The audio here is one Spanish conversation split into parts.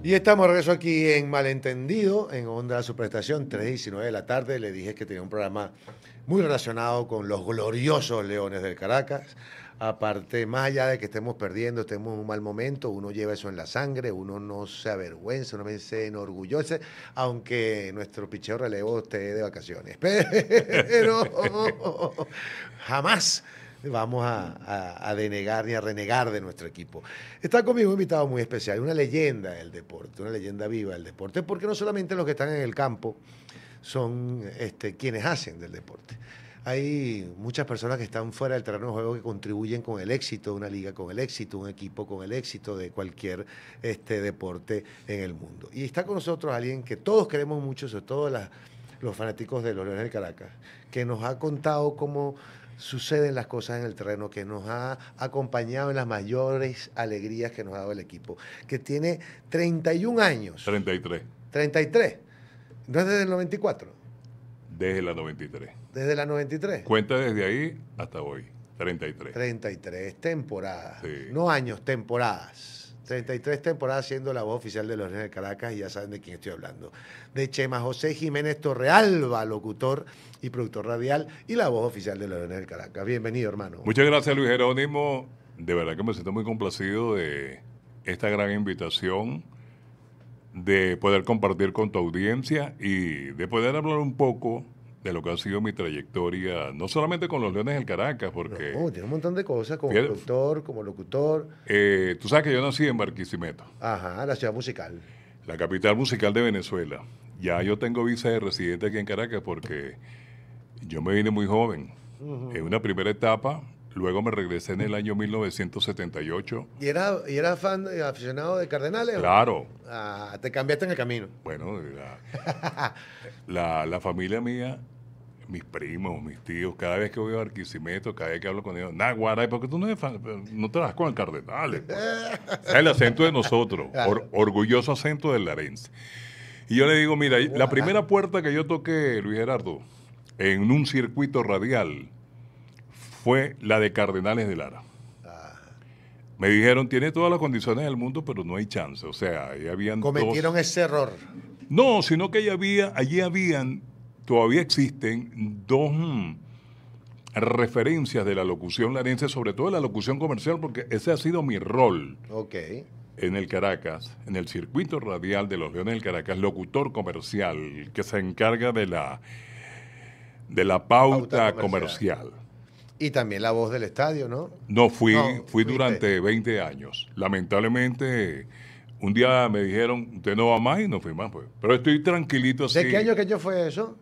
Y estamos de regreso aquí en Malentendido, en Onda Superestación, 3:19 de la tarde. Le dije que tenía un programa muy relacionado con los gloriosos Leones del Caracas. Aparte, más allá de que estemos perdiendo, estemos en un mal momento, uno lleva eso en la sangre, uno no se avergüenza, uno se enorgullece, aunque nuestro picheo relevo esté de vacaciones. Pero jamás vamos a denegar ni a renegar de nuestro equipo. Está conmigo un invitado muy especial, una leyenda del deporte, una leyenda viva del deporte, porque no solamente los que están en el campo son quienes hacen del deporte. Hay muchas personas que están fuera del terreno de juego que contribuyen con el éxito de una liga, con el éxito de un equipo, con el éxito de cualquier deporte en el mundo. Y está con nosotros alguien que todos queremos mucho, sobre todo los fanáticos de los Leones del Caracas, que nos ha contado cómo suceden las cosas en el terreno, que nos ha acompañado en las mayores alegrías que nos ha dado el equipo, que tiene 31 años. 33. 33. ¿No es desde el 94? Desde la 93. Desde la 93. Cuenta desde ahí hasta hoy. 33. 33 temporadas. Sí. No años, temporadas. 33 temporadas siendo la voz oficial de los Leones de Caracas, y ya saben de quién estoy hablando. De Chema José Jiménez Torrealba, locutor y productor radial, y la voz oficial de los Leones del Caracas. Bienvenido, hermano. Muchas gracias, Luis Jerónimo. De verdad que me siento muy complacido de esta gran invitación, de poder compartir con tu audiencia y de poder hablar un poco de lo que ha sido mi trayectoria, no solamente con los Leones del Caracas, porque No, tiene un montón de cosas, como fíjate, productor, como locutor. tú sabes que yo nací en Barquisimeto, Ajá, la ciudad musical. la capital musical de Venezuela. Ya yo tengo visa de residente aquí en Caracas porque yo me vine muy joven. En una primera etapa, luego me regresé en el año 1978. ¿Y era fan, aficionado de Cardenales? Claro. Ah, te cambiaste en el camino. Bueno, la familia mía, mis primos, mis tíos, cada vez que voy a Barquisimeto, cada vez que hablo con ellos, Naguara, ¿por qué tú no eres fan? No te vas con el Cardenales? Pues. Es el acento de nosotros, Claro. orgulloso acento del larense. Y yo le digo, mira, la primera puerta que yo toqué, Luis Gerardo, en un circuito radial, fue la de Cardenales de Lara. Me dijeron, tiene todas las condiciones del mundo, pero no hay chance. O sea, ahí habían Cometieron ese error. No, sino que allí habían, todavía existen dos referencias de la locución larense, sobre todo de la locución comercial, porque ese ha sido mi rol Ok. en el Caracas, en el circuito radial de los Leones del Caracas, locutor comercial, que se encarga de la pauta comercial. Y también la voz del estadio, ¿no? No, fui fuiste. durante 20 años. Lamentablemente, un día me dijeron, usted no va más y no fui más. Pues. Pero estoy tranquilito así. ¿De qué año fue eso?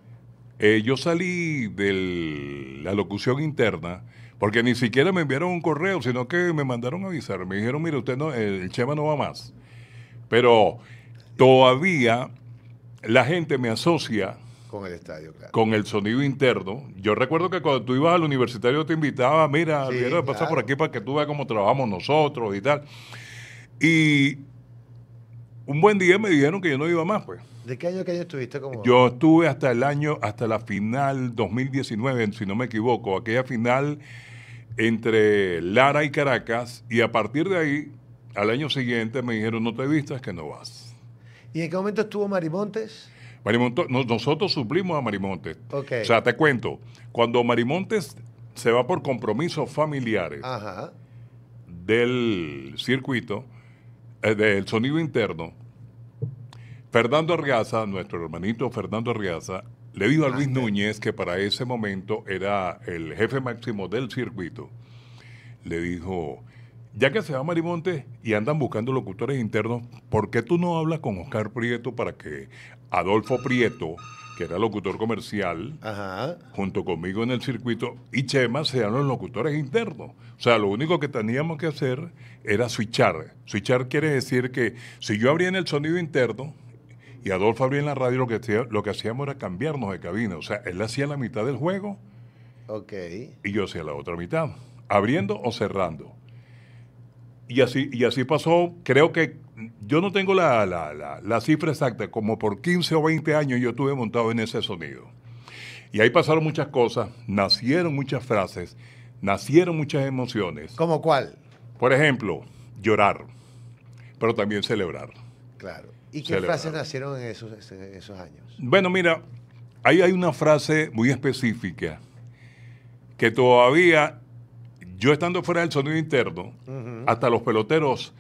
Yo salí de la locución interna, porque ni siquiera me enviaron un correo, sino que me mandaron a avisar. Me dijeron, mire, usted no, el Chema no va más. Pero todavía la gente me asocia Con el estadio, claro. con el sonido interno. Yo recuerdo que cuando tú ibas al universitario te invitaba, mira, Sí, quiero pasar claro. por aquí para que tú veas cómo trabajamos nosotros y tal. Y un buen día me dijeron que yo no iba más, pues. ¿De qué año estuviste como? Yo estuve hasta la final 2019, si no me equivoco, aquella final entre Lara y Caracas, y a partir de ahí, al año siguiente me dijeron, no te vistas que no vas. ¿Y en qué momento estuvo Marimontes? Nosotros suplimos a Marimontes. Ok. O sea, te cuento, cuando Marimontes se va por compromisos familiares Ajá. del circuito, del sonido interno, Fernando Arriaza, nuestro hermanito Fernando Arriaza, le dijo a Luis Núñez, que para ese momento era el jefe máximo del circuito, le dijo, ya que se va Marimonte y andan buscando locutores internos, ¿por qué tú no hablas con Oscar Prieto para que Adolfo Prieto, que era locutor comercial, Ajá. junto conmigo en el circuito, y Chema sean los locutores internos? O sea, lo único que teníamos que hacer era switchar. Switchar quiere decir que si yo abría en el sonido interno y Adolfo abría en la radio, lo que hacíamos era cambiarnos de cabina. O sea, él hacía la mitad del juego Ok. y yo hacía la otra mitad, abriendo o cerrando. Y así pasó. Creo que yo no tengo la cifra exacta, como por 15 o 20 años yo estuve montado en ese sonido. Y ahí pasaron muchas cosas, nacieron muchas frases, nacieron muchas emociones. ¿Cómo cuál? Por ejemplo, llorar, pero también celebrar. Claro. ¿Y qué celebraron. frases nacieron en esos años? Bueno, mira, ahí hay una frase muy específica que todavía, yo estando fuera del sonido interno, hasta los peloteros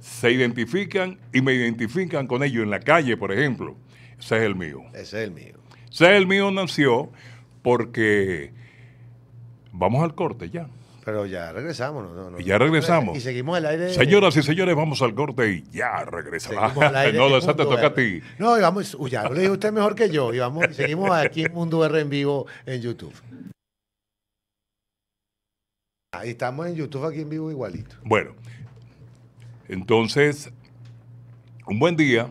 se identifican y me identifican con ellos en la calle, por ejemplo. Ese es el mío. Ese es el mío. Ese es el mío nació porque vamos al corte ya. Pero ya regresamos, ¿no? Y ya regresamos. Y seguimos al aire. Señoras y señores, vamos al corte y ya regresamos. Seguimos al aire No, en esa te Mundo toca a R. ti. No, y vamos, ya lo dijo usted mejor que yo. Y seguimos aquí en Mundo R en vivo en YouTube. Ahí estamos en YouTube aquí en vivo igualito. Bueno, entonces, un buen día,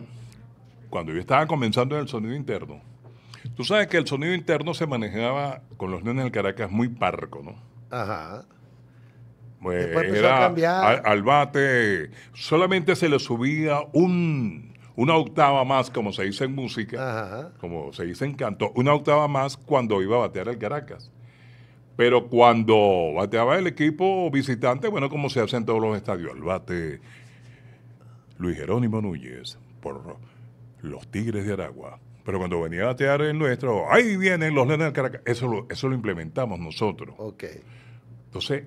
cuando yo estaba comenzando en el sonido interno, tú sabes que el sonido interno se manejaba con los nenes del Caracas muy parco, ¿no? Ajá. Pues Después empezó a era cambiar. al bate, solamente se le subía una octava más, como se dice en música, Ajá. como se dice en canto, una octava más cuando iba a batear el Caracas. Pero cuando bateaba el equipo visitante, bueno, como se hace en todos los estadios, al bate Luis Jerónimo Núñez por los Tigres de Aragua. Pero cuando venía a batear el nuestro, ahí vienen los nenes del Caracas. Eso lo implementamos nosotros. Ok. Entonces,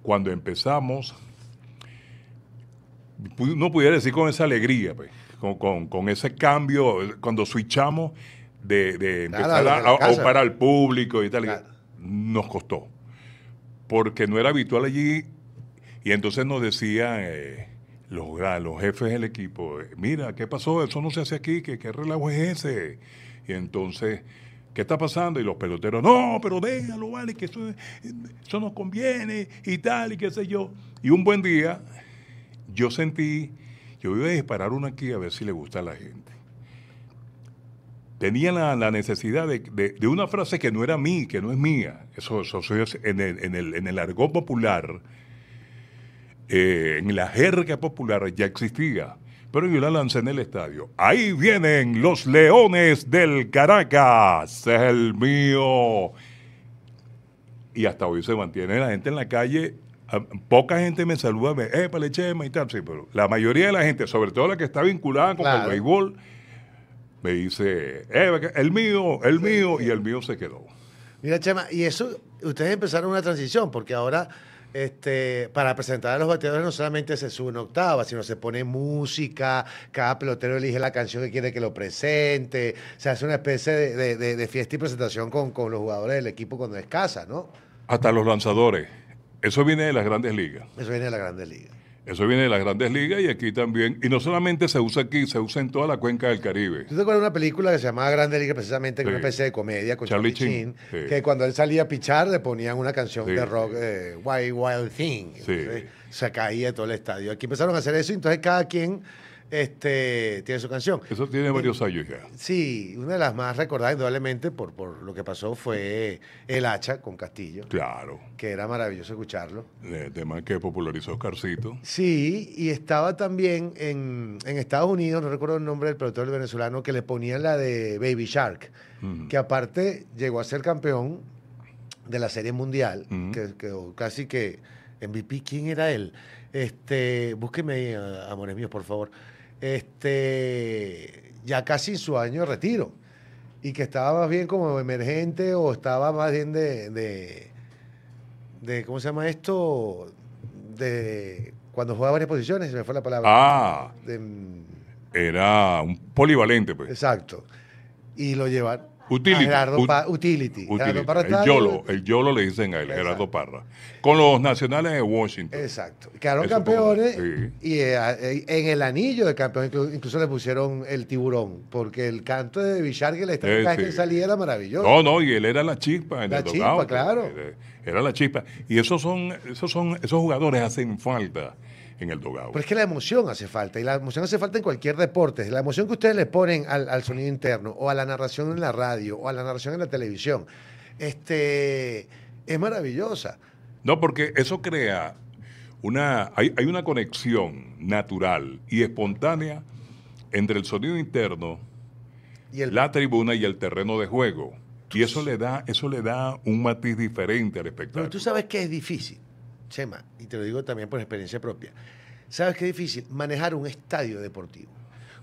cuando empezamos, no pudiera decir con esa alegría, pues, con ese cambio, cuando switchamos de empezar a ocupar al público y tal, Claro. nos costó. Porque no era habitual allí, y entonces nos decían los jefes del equipo, mira, ¿qué pasó? Eso no se hace aquí, ¿qué relajo es ese? Y entonces, ¿qué está pasando? Y los peloteros, no, pero déjalo, vale, que eso nos conviene y tal, y qué sé yo. Y un buen día, yo iba a disparar uno aquí a ver si le gusta a la gente. Tenía la necesidad de una frase que no era mí, que no es mía. Eso en el argot popular, en la jerga popular ya existía. Pero yo la lancé en el estadio. Ahí vienen los Leones del Caracas, es el mío. Y hasta hoy se mantiene la gente en la calle. Poca gente me saluda, épale, Chema y tal. Sí, pero la mayoría de la gente, sobre todo la que está vinculada con el béisbol, me dice, el mío, y el mío se quedó. Mira, Chema, y eso, ustedes empezaron una transición, porque ahora, para presentar a los bateadores no solamente se sube una octava, sino se pone música, cada pelotero elige la canción que quiere que lo presente, se hace una especie de fiesta y presentación con los jugadores del equipo cuando es casa, ¿no? Hasta los lanzadores. Eso viene de las Grandes Ligas. Eso viene de la Grandes Ligas. Eso viene de las Grandes Ligas y aquí también. Y no solamente se usa aquí, se usa en toda la cuenca del Caribe. ¿Tú te acuerdas de una película que se llamaba Grandes Ligas, precisamente, que Sí. una especie de comedia con Charlie Charlie Sheen, Sheen, sí. que cuando él salía a pichar le ponían una canción Sí. de rock, Wild Wild Thing. Sí. Entonces, se caía todo el estadio. Aquí empezaron a hacer eso y entonces cada quien tiene su canción. Eso tiene varios años ya. Sí, una de las más recordadas indudablemente por lo que pasó fue El Hacha con Castillo, Claro. que era maravilloso escucharlo. El tema que popularizó Oscarcito. Sí, y estaba también en Estados Unidos, no recuerdo el nombre del productor venezolano, que le ponían la de Baby Shark, que aparte llegó a ser campeón de la Serie Mundial, que quedó casi que MVP. ¿Quién era él? Búsqueme ahí, amores míos, por favor. Ya casi en su año de retiro, y que estaba más bien como emergente o estaba más bien de ¿cómo se llama esto? De cuando juega varias posiciones, se me fue la palabra. Ah, De- era un polivalente, pues. exacto. Y lo llevan Utility. a Gerardo Utility. Gerardo Parra El estaba- YOLO le dicen a él, Exacto. Gerardo Parra. Con los nacionales de Washington. Exacto. Quedaron Eso campeones sí. y en el anillo de campeón incluso le pusieron el tiburón, porque el canto de Bichar que la estática Sí. que salía era maravilloso. No, y él era la chispa en La el chispa, dugout. claro. Era la chispa. Y esos jugadores hacen falta en el dugout. Pero es que la emoción hace falta, y la emoción hace falta en cualquier deporte. La emoción que ustedes le ponen al sonido interno, o a la narración en la radio, o a la narración en la televisión, es maravillosa. No, porque eso crea hay una conexión natural y espontánea entre el sonido interno, Y el, la tribuna y el terreno de juego. Y eso le da un matiz diferente al pero espectáculo. tú sabes que es difícil, Chema, y te lo digo también por experiencia propia. ¿Sabes qué es difícil? Manejar un estadio deportivo.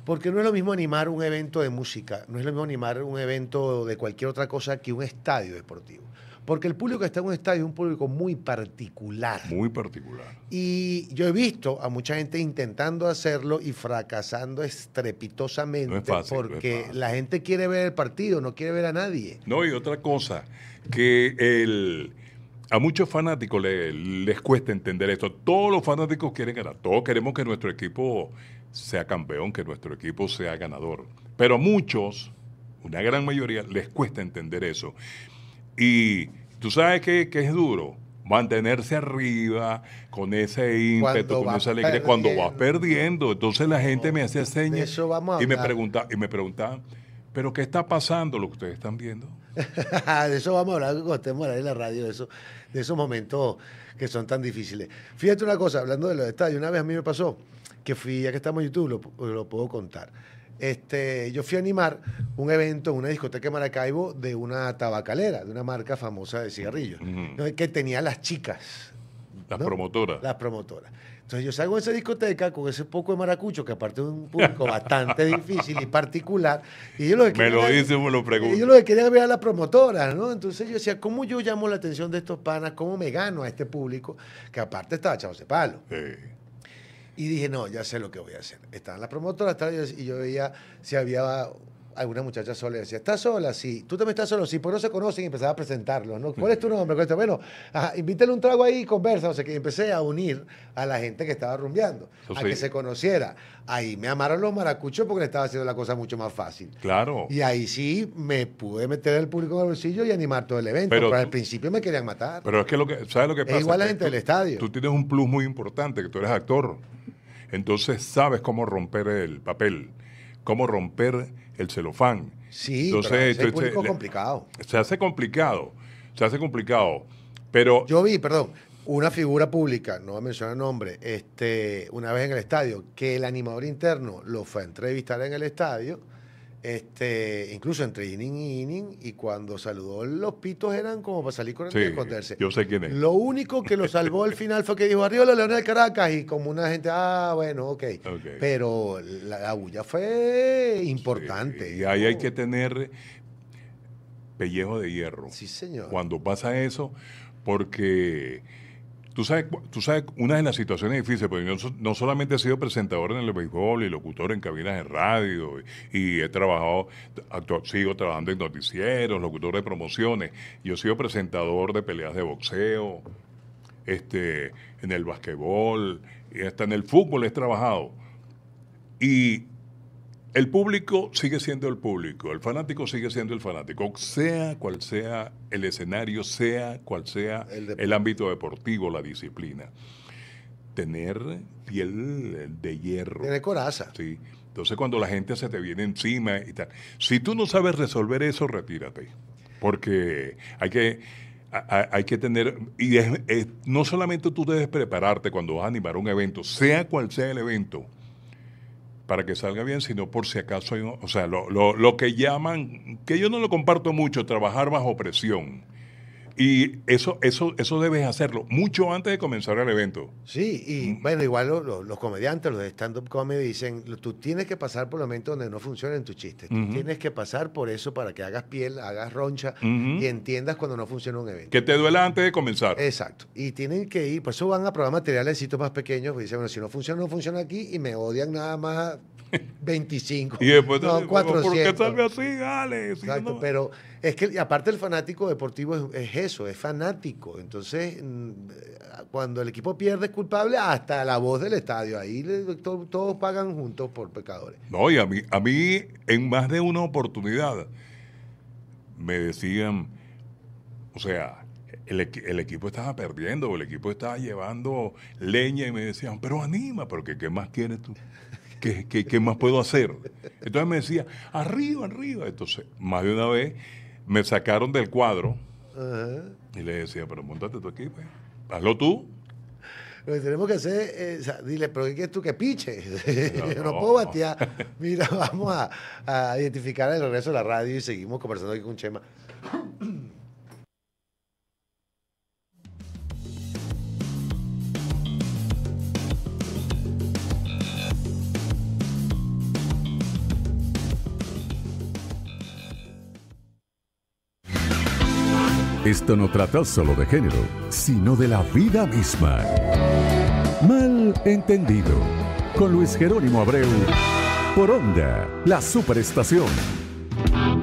Porque no es lo mismo animar un evento de música, no es lo mismo animar un evento de cualquier otra cosa que un estadio deportivo. Porque el público que está en un estadio es un público muy particular. Muy particular. Y yo he visto a mucha gente intentando hacerlo y fracasando estrepitosamente. No es fácil, porque no es fácil. la gente quiere ver el partido, no quiere ver a nadie. No, y otra cosa, que a muchos fanáticos les cuesta entender esto. Todos los fanáticos quieren ganar. Todos queremos que nuestro equipo sea campeón, que nuestro equipo sea ganador. Pero a muchos, una gran mayoría, les cuesta entender eso. Y tú sabes que es duro mantenerse arriba con ese ímpetu, con esa alegría, cuando vas perdiendo. Entonces la gente me hacía señas De eso vamos a y me hablar. preguntaban, ¿pero qué está pasando lo que ustedes están viendo? De eso vamos a hablar cuando estemos ahí en la radio, de esos momentos que son tan difíciles. Fíjate una cosa, hablando de los estadios, una vez a mí me pasó que fui, ya que estamos en YouTube, lo puedo contar. Yo fui a animar un evento en una discoteca de Maracaibo de una tabacalera, de una marca famosa de cigarrillos, ¿no? Que tenía las chicas. Las ¿no? promotoras. Las promotoras. Entonces yo salgo de esa discoteca con ese poco de maracucho, que aparte es un público bastante difícil y particular. Y yo lo que Me lo quería- dice, me lo pregunto. ellos lo que querían ver a las promotoras, ¿no? Entonces yo decía, ¿cómo yo llamo la atención de estos panas? ¿Cómo me gano a este público? Que aparte estaba echado ese palo. Sí. Y dije, no, ya sé lo que voy a hacer. Estaban las promotoras y yo veía si había alguna muchacha sola. Y decía, ¿estás sola? Sí. ¿Tú también estás solo? Sí. Pues no se conocen y empezaba a presentarlos, ¿no? ¿Cuál es tu nombre? Bueno, ajá, invítale un trago ahí y conversa. O sea, que empecé a unir a la gente que estaba rumbeando, Eso a sí. que se conociera. Ahí me amaron los maracuchos porque le estaba haciendo la cosa mucho más fácil. Claro. Y ahí sí me pude meter el público en el bolsillo y animar todo el evento. Pero Pero al tú- principio me querían matar. Pero es que ¿sabes lo que pasa? igual la Que gente del estadio. Tú tienes un plus muy importante, que tú eres actor. Entonces sabes cómo romper el papel, cómo romper el celofán. Sí, Entonces, pero ese entonces, público complicado. se hace complicado. Pero Yo vi, perdón, una figura pública, no voy a mencionar el nombre, una vez en el estadio, que el animador interno lo fue a entrevistar en el estadio, incluso entre inning y inning, y cuando saludó los pitos eran como para salir corriendo y sí, esconderse. yo sé quién es. Lo único que lo salvó al final fue que dijo, arriba los Leones del Caracas, y como una gente, bueno, ok. Ok. Pero la bulla fue importante. Y ahí hay que tener pellejo de hierro. Sí, señor. Cuando pasa eso, porque tú sabes, una de las situaciones difíciles, porque yo no solamente he sido presentador en el béisbol y locutor en cabinas de radio, y he trabajado, sigo trabajando en noticieros, locutor de promociones, yo he sido presentador de peleas de boxeo, en el basquetbol, y hasta en el fútbol he trabajado. Y el público sigue siendo el público, el fanático sigue siendo el fanático, sea cual sea el escenario, sea cual sea el ámbito deportivo, la disciplina. Tener piel de hierro. Tiene coraza. Sí. Entonces cuando la gente se te viene encima y tal, si tú no sabes resolver eso, retírate. Porque hay que tener, y no solamente tú debes prepararte cuando vas a animar un evento, sea cual sea el evento, para que salga bien, sino por si acaso hay o sea, lo que llaman, que yo no lo comparto mucho, trabajar bajo presión. Y eso debes hacerlo mucho antes de comenzar el evento. Sí, y bueno, igual los comediantes, los de stand-up comedy dicen, tú tienes que pasar por momentos donde no funcionan tus chistes. Tú tienes que pasar por eso para que hagas piel, hagas roncha y entiendas cuando no funciona un evento. Que te duela antes de comenzar. Exacto. Y tienen que ir, por eso van a probar materiales más pequeños, porque dicen, bueno, si no funciona aquí y me odian nada más 25. Y después, no, ¿por qué 400. salve así? Dale. Si Exacto, no- pero es que y aparte el fanático deportivo es eso, es fanático. Entonces, cuando el equipo pierde es culpable hasta la voz del estadio. Ahí todos pagan juntos por pecadores. No, y a mí en más de una oportunidad me decían, o sea, el equipo estaba perdiendo, el equipo estaba llevando leña y me decían, pero anima, porque ¿qué más quieres tú? ¿Qué más puedo hacer? Entonces me decía, arriba, arriba. Entonces, más de una vez me sacaron del cuadro y le decía, pero montate tú aquí, pues. Hazlo tú. Lo que tenemos que hacer es, dile, pero ¿qué quieres tú que piche? Yo no No. puedo batear. Mira, vamos a identificar el regreso de la radio y seguimos conversando aquí con Chema. Esto no trata solo de género, sino de la vida misma. Mal entendido. Con Luis Jerónimo Abreu. Por Onda, la Superestación.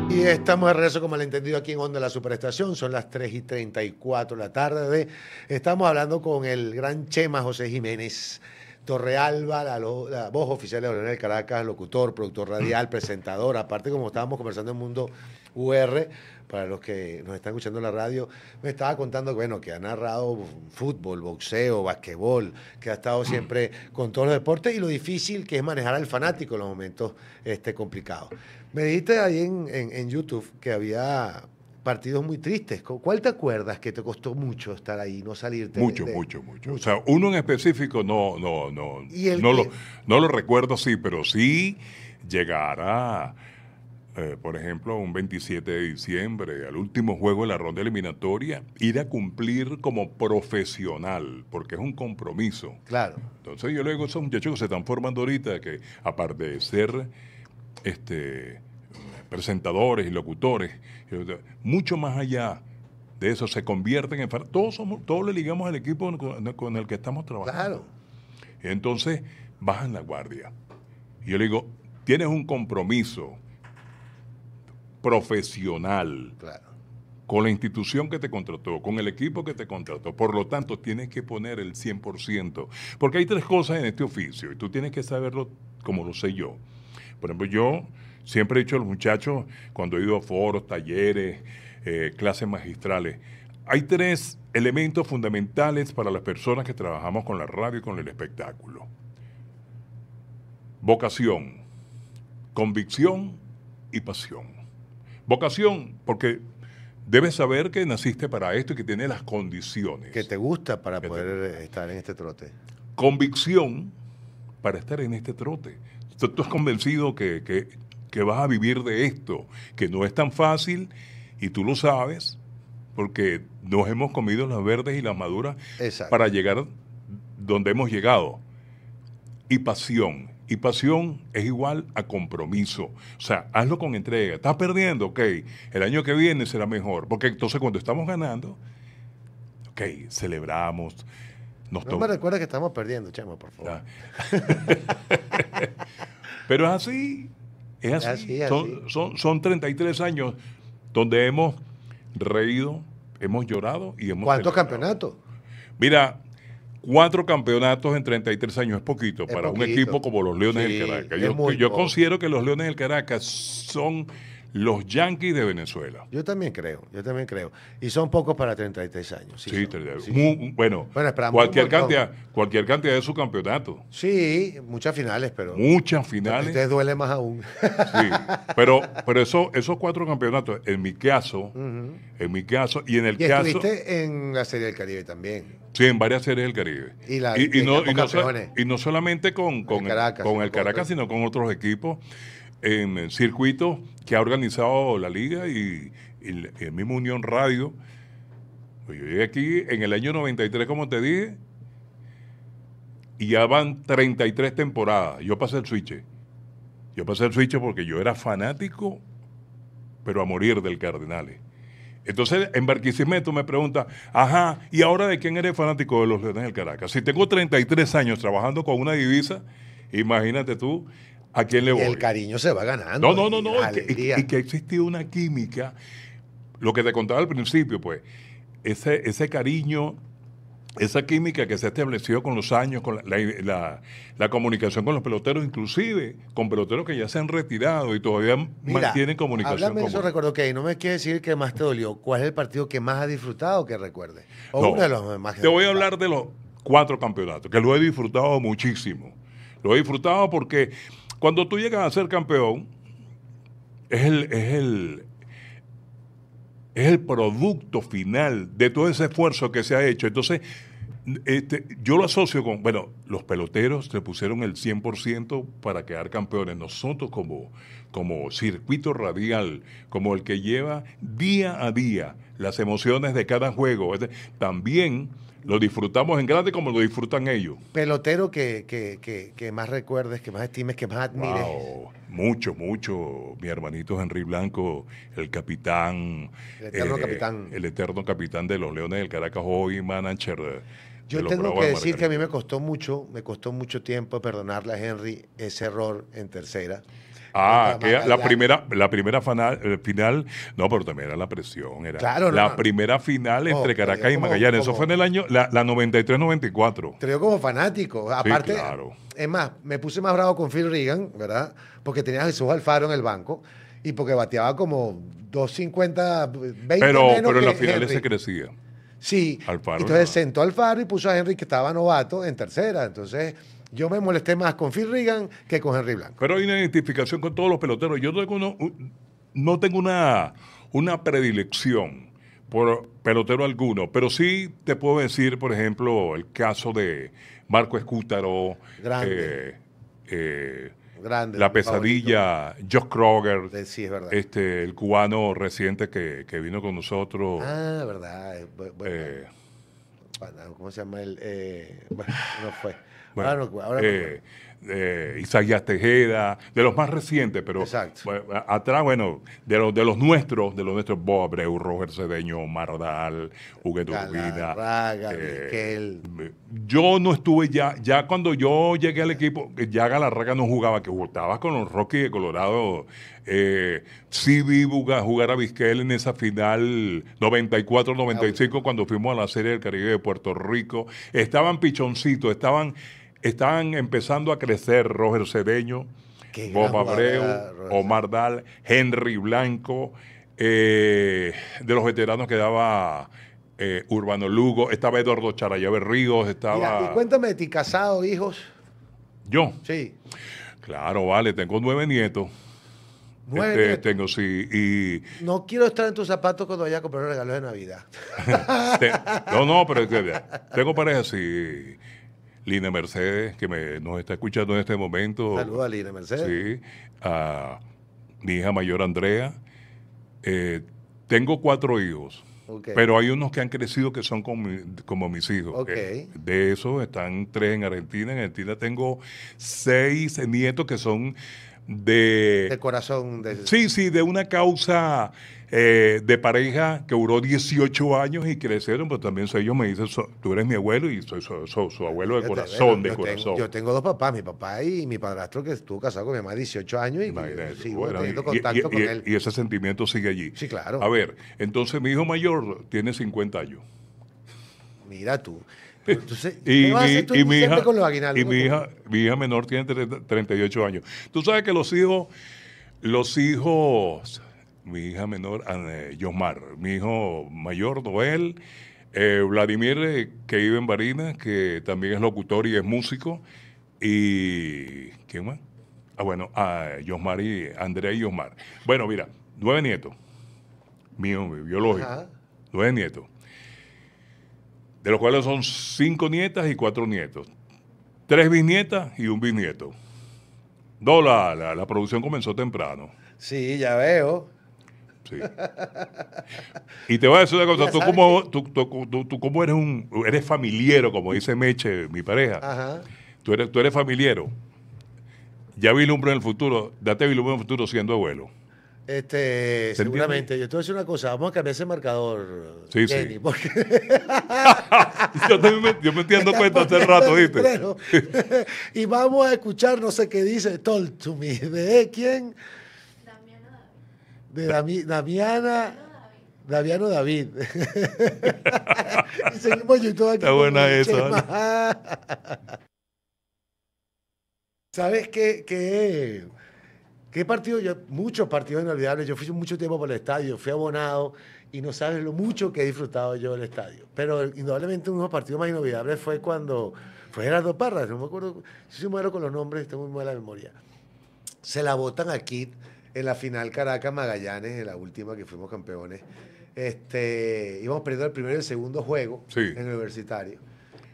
Y estamos de regreso con Malentendido aquí en Onda La Superestación. Son las 3:34 de la tarde. Estamos hablando con el gran Chema José Jiménez Torrealba, la voz oficial de Leonel Caracas, locutor, productor radial, presentador. Aparte, como estábamos conversando en Mundo UR, para los que nos están escuchando en la radio, me estaba contando bueno, que ha narrado fútbol, boxeo, basquetbol, que ha estado siempre con todos los deportes y lo difícil que es manejar al fanático en los momentos complicados. Me dijiste ahí en YouTube que había partidos muy tristes. ¿Cuál te acuerdas que te costó mucho estar ahí, no salirte? Mucho. O sea, uno en específico no lo recuerdo así, pero sí llegará, por ejemplo, un 27 de diciembre, al último juego de la ronda eliminatoria, ir a cumplir como profesional, porque es un compromiso. Claro. Entonces yo le digo a esos muchachos que se están formando ahorita, que aparte de ser presentadores y locutores, mucho más allá de eso, se convierten en... Todos le ligamos al equipo con el que estamos trabajando. Claro. Entonces, bajan la guardia. Y yo le digo, tienes un compromiso profesional, claro, con la institución que te contrató, con el equipo que te contrató. Por lo tanto, tienes que poner el 100%. Porque hay tres cosas en este oficio y tú tienes que saberlo como lo sé yo. Por ejemplo, yo siempre he dicho a los muchachos, cuando he ido a foros, talleres, clases magistrales, hay tres elementos fundamentales para las personas que trabajamos con la radio y con el espectáculo. Vocación, convicción y pasión. Vocación, porque debes saber que naciste para esto y que tienes las condiciones. Que te gusta para poder estar en este trote. Convicción para estar en este trote. Tú estás convencido que vas a vivir de esto, que no es tan fácil y tú lo sabes porque nos hemos comido las verdes y las maduras. Exacto. Para llegar donde hemos llegado. Y pasión. Y pasión es igual a compromiso. O sea, hazlo con entrega. Estás perdiendo, ok. El año que viene será mejor. Porque entonces cuando estamos ganando, ok, celebramos. No me recuerdas que estamos perdiendo, Chema, por favor. Pero es así. Es así. Son 33 años donde hemos reído, hemos llorado y hemos... ¿Cuántos campeonatos? Mira, 4 campeonatos en 33 años es poquito para un equipo como los Leones del Caracas. Yo considero que los Leones del Caracas son los Yankees de Venezuela. Yo también creo. Y son pocos para 33 años. Sí. Bueno, cualquier cantidad de su campeonato. Sí, muchas finales, pero... Muchas finales. Ustedes duele más aún. Sí, pero esos 4 campeonatos, en mi caso, y en el caso... Y estuviste en la Serie del Caribe también. Sí, en varias series del Caribe. Y no solamente con el Caracas, sino con otros equipos en circuitos que ha organizado la Liga y el mismo Unión Radio. Yo llegué aquí en el año 93, como te dije, y ya van 33 temporadas. Yo pasé el switch porque yo era fanático, pero a morir del Cardenales. Entonces, en Barquisimeto me pregunta, ajá, ¿y ahora de quién eres fanático? De los Leones del Caracas. Si tengo 33 años trabajando con una divisa, imagínate tú, ¿a quién le voy? El cariño se va ganando. No. Y que existe una química, lo que te contaba al principio, pues, ese cariño, esa química que se estableció con los años, con la comunicación con los peloteros, inclusive con peloteros que ya se han retirado y todavía mantienen comunicación. Háblame de eso, recuerdo, no me quieres decir qué más te dolió. ¿Cuál es el partido que más has disfrutado que recuerdes? Uno de los más. Te voy a hablar de los 4 campeonatos, que lo he disfrutado muchísimo. Lo he disfrutado porque cuando tú llegas a ser campeón, es el producto final de todo ese esfuerzo que se ha hecho. Entonces, yo lo asocio con, los peloteros se pusieron el 100% para quedar campeones. Nosotros como circuito radial, como el que lleva día a día las emociones de cada juego, también lo disfrutamos en grande como lo disfrutan ellos. Pelotero que más recuerdes, que más estimes, que más admires. Mucho, mucho. Mi hermanito Henry Blanco, el capitán. El eterno capitán. El eterno capitán de los Leones del Caracas, hoy manager de Yo los tengo Bravos que de decir que a mí Margarita. me costó mucho tiempo perdonarle a Henry ese error en tercera. Ah, Contra que Magallanes. la primera final, no, pero también era la presión, era Claro, no, la no. primera final No, entre pero yo Caracas y Magallanes. Eso fue en el año, la 93-94. Te lo digo como fanático. Sí, Aparte, claro. es más, me puse más bravo con Phil Regan, ¿verdad? Porque tenía a Jesús Alfaro en el banco y porque bateaba como 250, 20 menos Pero en que las finales Henry. se crecía. Sí, Alfaro entonces era- sentó a Alfaro y puso a Henry que estaba novato en tercera. Entonces yo me molesté más con Phil Regan que con Henry Blanco. Pero hay una identificación con todos los peloteros. Yo tengo no tengo una predilección por pelotero alguno, pero sí te puedo decir, por ejemplo, el caso de Marco Escútaro, Grande. eh, Grande, la mi favorito. pesadilla, Josh Kroger, Sí, es verdad. el cubano reciente que vino con nosotros. Ah, verdad. eh, ¿Cómo se llama él? Bueno, no fue. Bueno, Ahora me acuerdo. Isaías Tejeda, de los más recientes, pero Exacto. bueno, atrás, bueno, de los nuestros, Bob Abreu, Roger Cedeño, Mardal, Huguet Urbina. Galarraga, Miquel. Yo no estuve ya cuando yo llegué al equipo, ya Galarraga no jugaba, que jugaba con los Rockies de Colorado. Sí vi jugar a Vizquel en esa final 94-95 cuando fuimos a la Serie del Caribe de Puerto Rico. Estaban pichoncitos, estaban empezando a crecer Roger Cedeño, Qué gran Bob jugador Abreu, era Roger Omar Dal, Henry Blanco. De los veteranos quedaba Urbano Lugo, estaba Eduardo Charallave Ríos, Mira, y estaba cuéntame de ti, casado, hijos. yo. Sí, Claro, vale, tengo 9 nietos. 9 nietos. Tengo, sí, y No quiero estar en tus zapatos cuando vaya a comprar regalos de Navidad. no, pero es que tengo pareja, sí. Lina Mercedes, que nos está escuchando en este momento. Saludos a Lina Mercedes. Sí. A mi hija mayor Andrea. Tengo 4 hijos. Ok. Pero hay unos que han crecido que son como mis hijos. Ok. De esos están 3 en Argentina. En Argentina tengo 6 nietos que son De corazón. Sí, de una causa de pareja que duró 18 años y crecieron, pero también ellos me dicen, tú eres mi abuelo y soy su abuelo de corazón, de corazón. Yo tengo 2 papás, mi papá y mi padrastro, que estuvo casado con mi mamá 18 años y Imagínate, sigo bueno, teniendo contacto con él. y ese sentimiento sigue allí. Sí, claro. A ver, entonces mi hijo mayor tiene 50 años. Mira tú. Entonces, Y ¿qué vas a hacer tú en mi diciembre hija, con los aguinaldos? y mi hija menor tiene 38 años. Tú sabes que los hijos, mi hija menor, Yosmar, mi hijo mayor, Noel, Vladimir, que vive en Barinas, que también es locutor y es músico, y ¿quién más? Bueno, Yosmar y Andrea y Yosmar. Bueno, mira, 9 nietos, mío, biológico, Ajá. 9 nietos, de los cuales son 5 nietas y 4 nietos, 3 bisnietas y un bisnieto. No, la producción comenzó temprano. Sí, ya veo. Sí. Y te voy a decir una cosa, Ya tú sabes como, tú como eres familiero, como dice Meche, mi pareja, Ajá. tú eres familiero. Ya vislumbro en el futuro, date vislumbro en el futuro siendo abuelo. Seguramente. Yo te voy a decir una cosa. Vamos a cambiar ese marcador, Sí, Jenny, sí. porque yo me entiendo cuenta hace rato, ¿viste? Bueno, y vamos a escuchar, no sé qué dice, Told to Me. ¿De quién? De Damiano David. Y seguimos YouTube aquí. Está buena con esa, Chema. ¿Sabes qué partido? Muchos partidos inolvidables. Yo fui mucho tiempo por el estadio, fui abonado y no sabes lo mucho que he disfrutado yo del estadio. Pero indudablemente uno de los partidos más inolvidables fue cuando fue Gerardo Parra. No me acuerdo, yo soy malo con los nombres, tengo muy mala memoria. Se la botan aquí en la final Caracas-Magallanes, en la última que fuimos campeones. Íbamos perdiendo el primero y el segundo juego Sí. en el Universitario.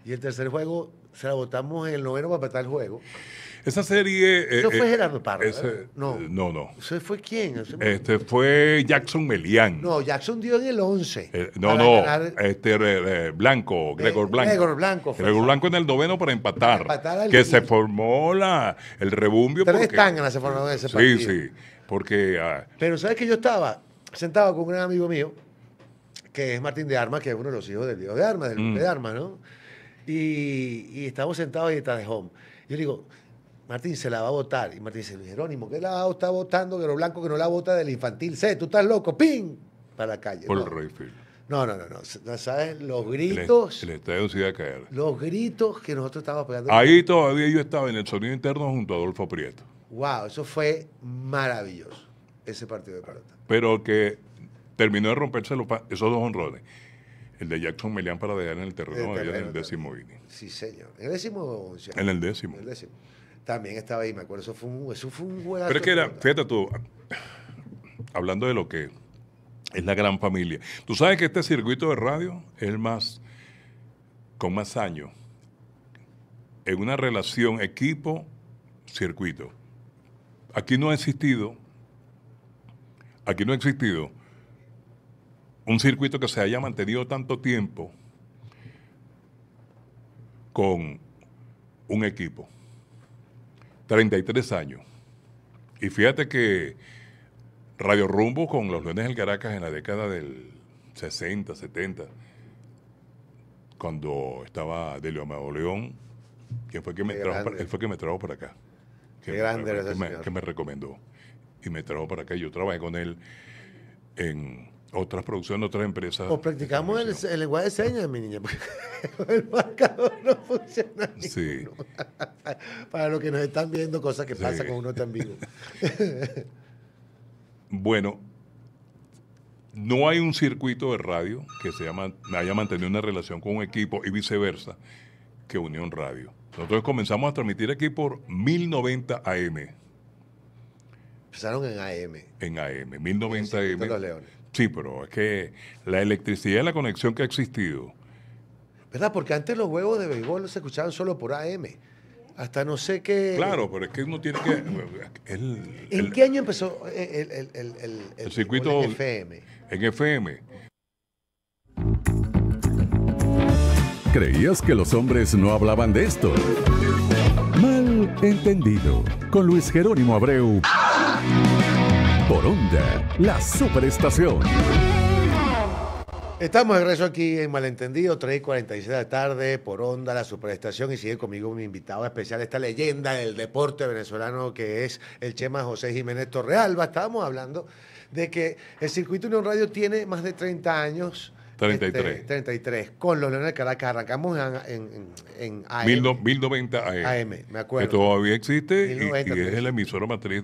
Y el tercer juego se la botamos en el noveno para empatar el juego. Esa serie... ¿Eso fue Gerardo Parra? No. ¿Eso fue quién? Fue Jackson Melián. No, Jackson dio en el 11. Blanco, Gregor Blanco. Gregor Blanco en el 9º para empatar que se formó el rebumbio. 3 tangas se formaron en ese partido. Sí, porque... Pero ¿sabes que yo estaba sentado con un gran amigo mío, que es Martín de Armas, que es uno de los hijos del Diego de Armas, del de Armas, ¿no? Y estábamos sentados ahí detrás de Home. Yo le digo, Martín, se la va a votar. Y Martín dice, Luis Jerónimo, ¿qué la va a estar votando Guerrero Blanco que no la vota del infantil C? ¿Tú estás loco? ¡Ping! Para la calle. Por el Rayfield. No. ¿Sabes? Los gritos. El estadio se iba a caer. Los gritos que nosotros estábamos pegando. Ahí todavía yo estaba en el sonido interno junto a Adolfo Prieto. Wow, eso fue maravilloso, ese partido de pelota. Pero que terminó de romperse esos 2 honrones. El de Jackson Melián para dejar en el terreno, en el 10º inning. Sí, señor. ¿En el 10º? En el 10º. En el 10º. También estaba ahí, me acuerdo. Eso fue un juegazo. Pero es que era, fíjate tú, hablando de lo que es la gran familia. Tú sabes que este circuito de radio es el con más años en una relación equipo-circuito. Aquí no ha existido un circuito que se haya mantenido tanto tiempo con un equipo. 33 años. Y fíjate que Radio Rumbo con los Leones del Caracas en la década del 60, 70, cuando estaba Delio Amado León, él fue que me trajo para acá. Qué grande era ese señor. Que me recomendó. Y me trajo para acá. Yo trabajé con él en otras producciones, otras empresas. O practicamos el lenguaje de señas, mi niña, porque el marcador no funciona. Sí. Para los que nos están viendo, cosas que pasan con uno tan vivo. Bueno, no hay un circuito de radio que haya mantenido una relación con un equipo y viceversa que Unión Radio. Nosotros comenzamos a transmitir aquí por 1090 AM. Empezaron en AM. En AM, 1090 AM. Los Leones. Sí, pero es que la electricidad y la conexión que ha existido. ¿Verdad? Porque antes los juegos de béisbol se escuchaban solo por AM. Hasta no sé qué. Claro, pero es que uno tiene que. ¿En qué año empezó el circuito en FM? En FM. ¿Creías que los hombres no hablaban de esto? Mal entendido. Con Luis Jerónimo Abreu. Por Onda, la superestación. Estamos de regreso aquí en Malentendido, 3:46 de la tarde, por Onda, la superestación, y sigue conmigo mi invitado especial, esta leyenda del deporte venezolano que es el Chema José Jiménez Torrealba. Estábamos hablando de que el circuito Unión Radio tiene más de 30 años. 33. 33, con los Leones de Caracas. Arrancamos en AM. 1090 AM. AM, me acuerdo. Que todavía existe 1090, y es el emisora matriz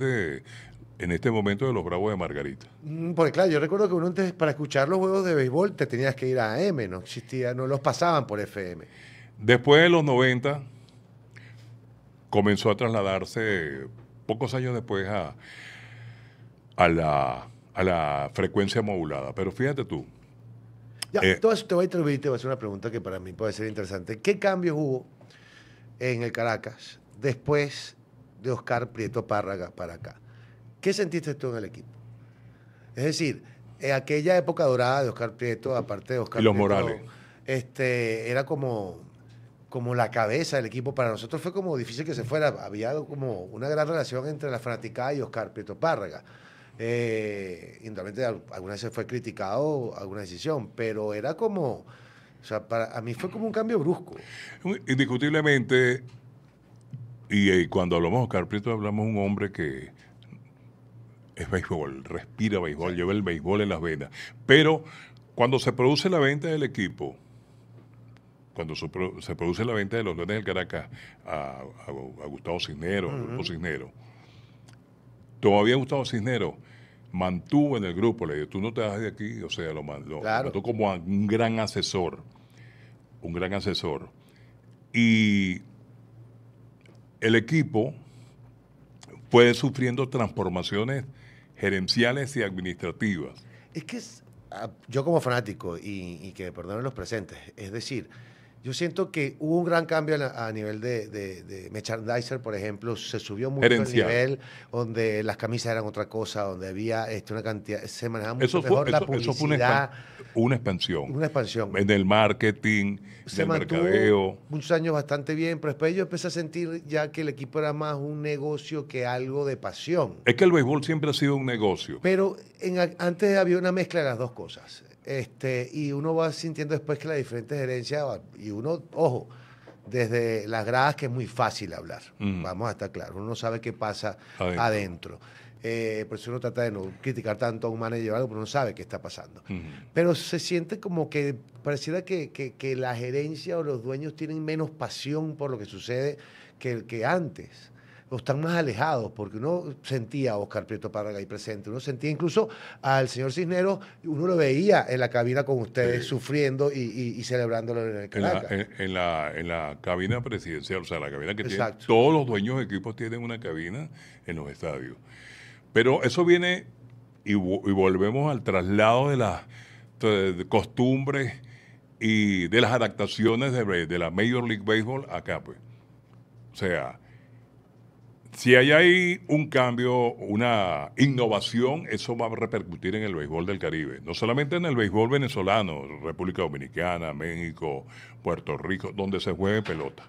en este momento de los Bravos de Margarita. Porque claro, yo recuerdo que uno antes para escuchar los juegos de béisbol te tenías que ir a AM, no existía, no los pasaban por FM. Después de los 90 comenzó a trasladarse pocos años después a la frecuencia modulada. Pero fíjate tú. Ya, entonces te voy a interrumpir y te voy a hacer una pregunta que para mí puede ser interesante. ¿Qué cambios hubo en el Caracas después de Oscar Prieto Párraga para acá? ¿Qué sentiste tú en el equipo? Es decir, en aquella época dorada de Oscar Prieto, aparte de Oscar y los Prieto, Morales. Era como la cabeza del equipo. Para nosotros fue como difícil que se fuera. Había como una gran relación entre la fanaticada y Oscar Prieto Párraga. Indudablemente alguna vez se fue criticado alguna decisión, pero era como, o sea, a mí fue como un cambio brusco. Indiscutiblemente, y cuando hablamos de Oscar Prieto hablamos de un hombre que es béisbol, respira béisbol, lleva el béisbol en las venas. Pero cuando se produce la venta del equipo, cuando se produce la venta de los Leones del Caracas a Gustavo Cisneros, al Grupo Cisneros, todavía Gustavo Cisneros mantuvo en el grupo, le dijo, tú no te vas de aquí, o sea, lo mandó como a un gran asesor. Y el equipo fue sufriendo transformaciones gerenciales y administrativas. Es que yo como fanático, y que perdonen los presentes, es decir, Yo siento que hubo un gran cambio a nivel de merchandiser, por ejemplo, se subió mucho el Gerencial. nivel, donde las camisas eran otra cosa, donde había una cantidad, se manejaba mucho Eso fue, mejor la eso fue publicidad, una expansión. una expansión. En el marketing, en Se el mantuvo mercadeo. muchos años bastante bien, pero después yo empecé a sentir ya que el equipo era más un negocio que algo de pasión. Es que el béisbol siempre ha sido un negocio. Pero antes había una mezcla de las dos cosas. Y uno va sintiendo después que las diferentes gerencias, y uno, ojo, desde las gradas que es muy fácil hablar, vamos a estar claros, uno no sabe qué pasa adentro. Por eso uno trata de no criticar tanto a un manager o algo, pero uno sabe qué está pasando. Pero se siente como que pareciera que la gerencia o los dueños tienen menos pasión por lo que sucede que antes. O están más alejados, porque uno sentía a Oscar Prieto Párraga ahí presente, uno sentía incluso al señor Cisneros, uno lo veía en la cabina con ustedes sufriendo y celebrándolo en el Caracas. En la cabina presidencial, o sea, la cabina que Exacto. tiene, todos los dueños de equipos tienen una cabina en los estadios. Pero eso viene y volvemos al traslado de las costumbres y de las adaptaciones de la Major League Baseball acá, pues. O sea, si hay ahí un cambio, una innovación, eso va a repercutir en el béisbol del Caribe. No solamente en el béisbol venezolano, República Dominicana, México, Puerto Rico, donde se juegue pelota.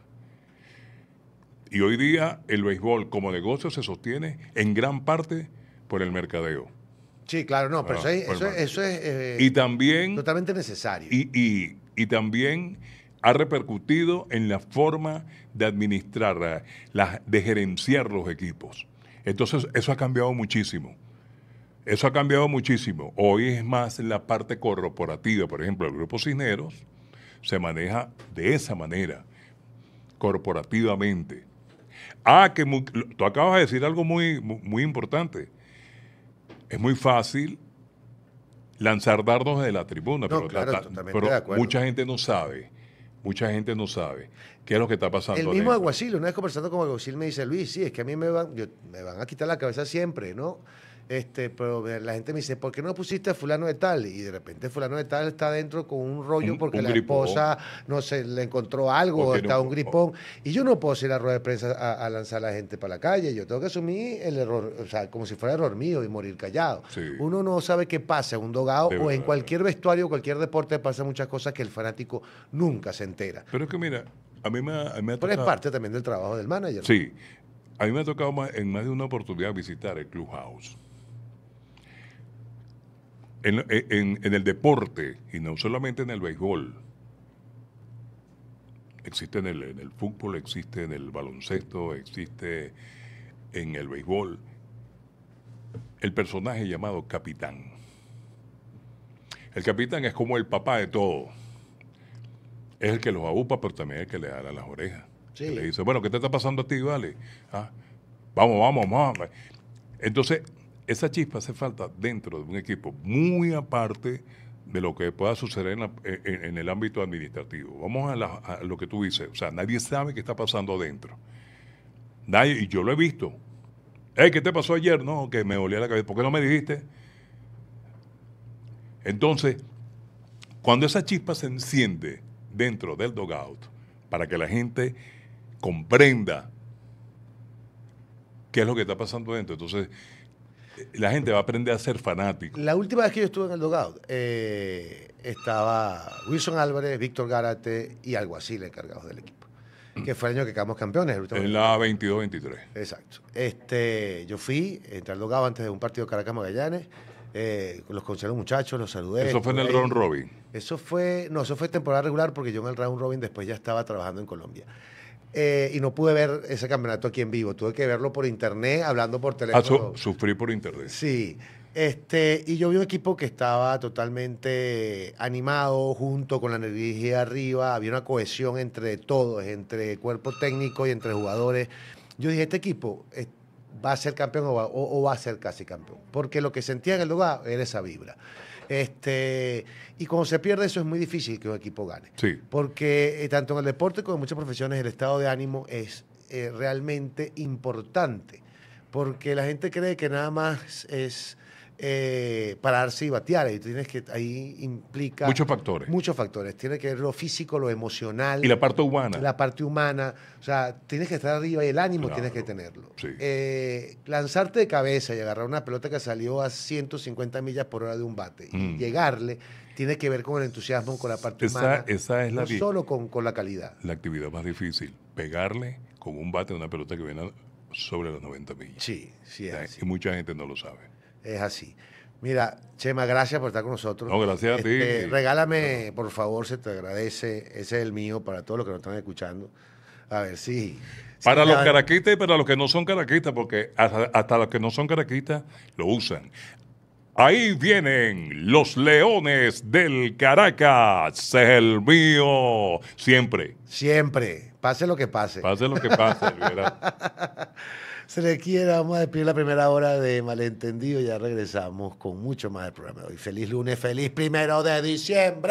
Y hoy día el béisbol como negocio se sostiene en gran parte por el mercadeo. Sí, claro, no, pero eso es y también, totalmente necesario. Y también ha repercutido en la forma de administrar, de gerenciar los equipos. Entonces, eso ha cambiado muchísimo. Eso ha cambiado muchísimo. Hoy es más la parte corporativa. Por ejemplo, el Grupo Cisneros se maneja de esa manera, corporativamente. Tú acabas de decir algo muy, muy importante. Es muy fácil lanzar dardos de la tribuna, No, claro, totalmente de acuerdo. mucha gente no sabe qué es lo que está pasando. El mismo adentro. alguacil, una vez conversando con alguacil me dice, Luis, sí, es que a mí me van a quitar la cabeza siempre, ¿no? Pero la gente me dice, ¿por qué no pusiste a fulano de tal? Y de repente fulano de tal está dentro con un rollo porque la gripón. esposa, no sé, le encontró algo, o está un gripón. Y yo no puedo ir a rueda de prensa a lanzar a la gente para la calle. Yo tengo que asumir el error, o sea, como si fuera error mío y morir callado. Sí. Uno no sabe qué pasa en un dogado o en cualquier vestuario, cualquier deporte pasa muchas cosas que el fanático nunca se entera. Pero es que mira, a mí me ha tocado... Pero es parte también del trabajo del manager. Sí. A mí me ha tocado en más de una oportunidad visitar el Clubhouse. En el deporte, y no solamente en el béisbol, existe en el fútbol, existe en el baloncesto, existe en el béisbol, el personaje llamado capitán. El capitán es como el papá de todo. Es el que los aúpa, pero también es el que le da las orejas. Sí. Que le dice, bueno, ¿qué te está pasando a ti, vale? Vamos. Entonces, esa chispa hace falta dentro de un equipo, muy aparte de lo que pueda suceder en el ámbito administrativo. Vamos a lo que tú dices. O sea, nadie sabe qué está pasando adentro. Nadie, y yo lo he visto. ¿Qué te pasó ayer? No, que me dolía la cabeza. ¿Por qué no me dijiste? Entonces, cuando esa chispa se enciende dentro del dugout, para que la gente comprenda qué es lo que está pasando dentro, entonces la gente va a aprender a ser fanático. La última vez que yo estuve en el dugout, estaba Wilson Álvarez, Víctor Gárate y Alguacil encargados del equipo, que fue el año que quedamos campeones. En la 22-23. Exacto. Yo fui, entré al dugout antes de un partido Caracas-Magallanes, los conocí a los muchachos, los saludé. ¿Eso fue en el round robin? Eso fue temporada regular porque yo en el round robin después ya estaba trabajando en Colombia. Y no pude ver ese campeonato aquí en vivo. Tuve que verlo por internet, hablando por teléfono. Sufrí por internet. Sí. Y yo vi un equipo que estaba totalmente animado, junto con la energía arriba. Había una cohesión entre todos, entre cuerpo técnico y entre jugadores. Yo dije, este equipo va a ser campeón o va a ser casi campeón. Porque lo que sentía en el lugar era esa vibra. Y cuando se pierde eso es muy difícil que un equipo gane. Sí. Porque tanto en el deporte como en muchas profesiones el estado de ánimo es realmente importante. Porque la gente cree que nada más es pararse y batear. Y tú tienes que, ahí implica... Muchos factores. Muchos factores. Tiene que ver lo físico, lo emocional. Y la parte humana. La parte humana. O sea, tienes que estar arriba y el ánimo Claro, tienes que tenerlo. sí. Lanzarte de cabeza y agarrar una pelota que salió a 150 millas por hora de un bate y llegarle, tiene que ver con el entusiasmo, con la parte humana. Esa es no solo con la calidad. la actividad más difícil. Pegarle con un bate a una pelota que viene sobre las 90 millas. Sí, sí es así. Y mucha gente no lo sabe. Es así. Mira, Chema, gracias por estar con nosotros. No, gracias a ti. Regálame, por favor, se te agradece. Ese es el mío para todos los que nos están escuchando. A ver, sí. Para Sí, los caraquitas y para los que no son caraquitas, porque hasta los que no son caraquitas lo usan. Ahí vienen los Leones del Caracas. Es el mío. Siempre. Siempre. Pase lo que pase. Pase lo que pase. Olivera. Se le quiera, vamos a despedir la primera hora de Malentendido. Ya regresamos con mucho más del programa de hoy. Feliz lunes, feliz 1 de diciembre.